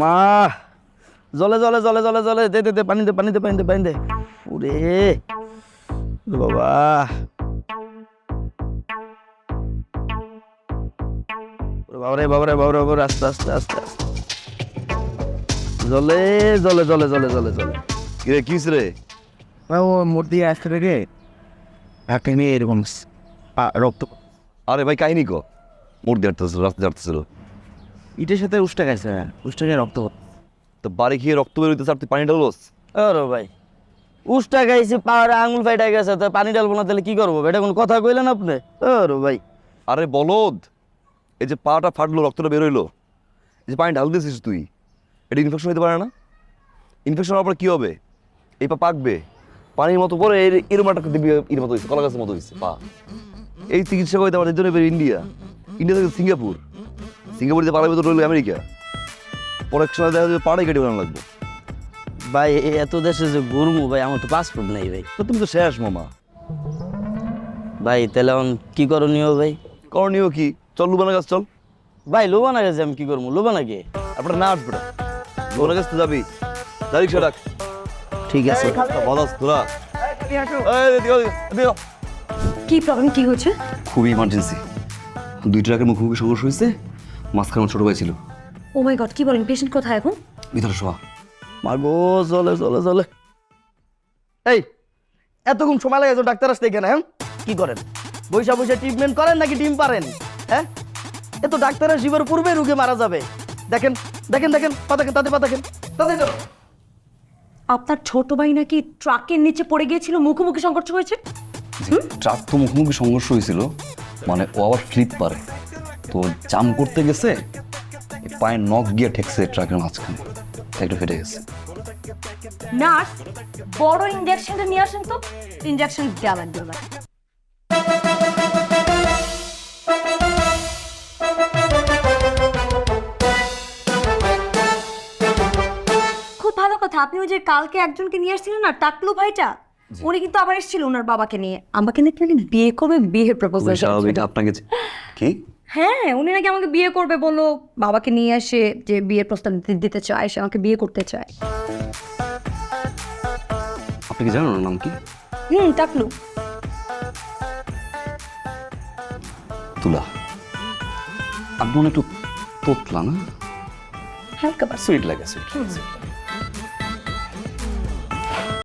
মা জলে জলে জলে জলে জলে দে দে দে পানি দে পানি দে পানি দে পানি দে ওরে বাবা বাবারে বাবারে বাবারে বাবারে আস্তে আস্তে আস্তে আস্তে জলে জলে জলে জলে জলে জলে কিরে কিস রে? ও মূর্তি আসতে রে একটা মেয়ে এরকম রক্ত আরে ভাই কাহিনী ক মোড় দিয়ে হাঁটতেছিল, রাস্তা হাঁটতেছিল, ইটের সাথে উষ্টা খাইছে উষ্টা খেয়ে রক্ত তো বাড়ি খেয়ে রক্ত বের হইতেছে আর তুই পানি ঢালস? আরে ভাই উষ্টা খাইছে পাহাড়ে আঙুল ফাইটা গেছে তো পানি ঢালবো না তাহলে কি করবো এটা কোনো কথা কইলেন আপনি? আরে ভাই আরে বলদ, এই যে পাটা ফাটলো, রক্তটা বের হইলো, এই যে পানি ঢাল দিয়েছিস তুই, এটা ইনফেকশন হতে পারে না? ইনফেকশন হওয়ার পর কী হবে? এই পা পাকবে, পানির মতো পরে এরকম একটা দিবি, এর মতো হয়েছে, কলা গাছের মতো হয়েছে পা। এই চিকিৎসা করতে আমার জন্য ইন্ডিয়া, ইন্ডিয়া থেকে সিঙ্গাপুর, সিঙ্গাপুরে পাড়ার ভেতর রইল আমেরিকা, পরের সময় দেখা যাবে পাড়াই কেটে বানানো লাগবে। ভাই এত দেশে যে ঘুরমু ভাই আমার তো পাসপোর্ট নেই ভাই। তো তুমি তো শেষ মামা। ভাই তাহলে এখন কি করণীয় ভাই? করণীয় কি? চল লুবানা গাছ চল। ভাই লোবানা গেছে আমি কি করবো? লোবানা কে? আপনার না আসবে না, লুবানা গাছ তো যাবি, তারিখ সে রাখ। ঠিক আছে বদাস তোরা কি প্রবলেম, কি হয়েছে? খুবই ইমার্জেন্সি, 2 ট্রাকের মুখোমুখি সংঘর্ষ হয়েছে, মাঝখানে আমার ছোট ভাই ছিল। ও মাই গড, কি বলেন? পেশেন্ট কোথায় এখন? ভিতরে শোয়া। মাগো চলে চলে চলে। এই এতক্ষণ সময় লাগে ডাক্তার আসতে এখানে? হ্যাঁ কি করেন? বৈশা বৈশা ট্রিটমেন্ট করেন নাকি ডিম পারেন? হ্যাঁ এ তো ডাক্তারের শিবের পূর্বে রুগী মারা যাবে। দেখেন দেখেন দেখেন পা দেখেন, তাদের পা দেখেন, তাদের আপনার ছোট ভাই নাকি ট্রাকের নিচে পড়ে গিয়েছিল, মুখোমুখি সংঘর্ষ হয়েছে? ট্রাক তো মুখোমুখি সংঘর্ষ হয়েছিল, মানে ও আবার ফ্লিপ পারে, তো জাম করতে গেছে, পায়ে নখ গিয়ে ঠেকছে ট্রাকের মাঝখানে, একটা ফেটে গেছে। নার্স, বড় ইনজেকশনটা নিয়ে আসেন তো। ইনজেকশন দেওয়ান দেওয়া। খুব ভালো কথা, আপনি ওই যে কালকে একজনকে নিয়ে আসছিলেন না, টাকলু ভাইটা, উনি কিন্তু আবার এসেছিল ওনার বাবাকে নিয়ে। আমাকে নাকি উনি বিয়ে করবে, বিয়ের প্রপোজাল। স্বাভাবিক আপনাকে কি? হ্যাঁ, উনি নাকি আমাকে বিয়ে করবে বললো, বাবাকে নিয়ে এসে যে বিয়ের প্রস্তাব দিতে চায়, সে আমাকে বিয়ে করতে চায়। আপনি কি জানেন ওর নাম কি? টাকলু। তুলা। আপনি মনে একটু তোতলা না? হালকা সুইট লাগে, সুইট।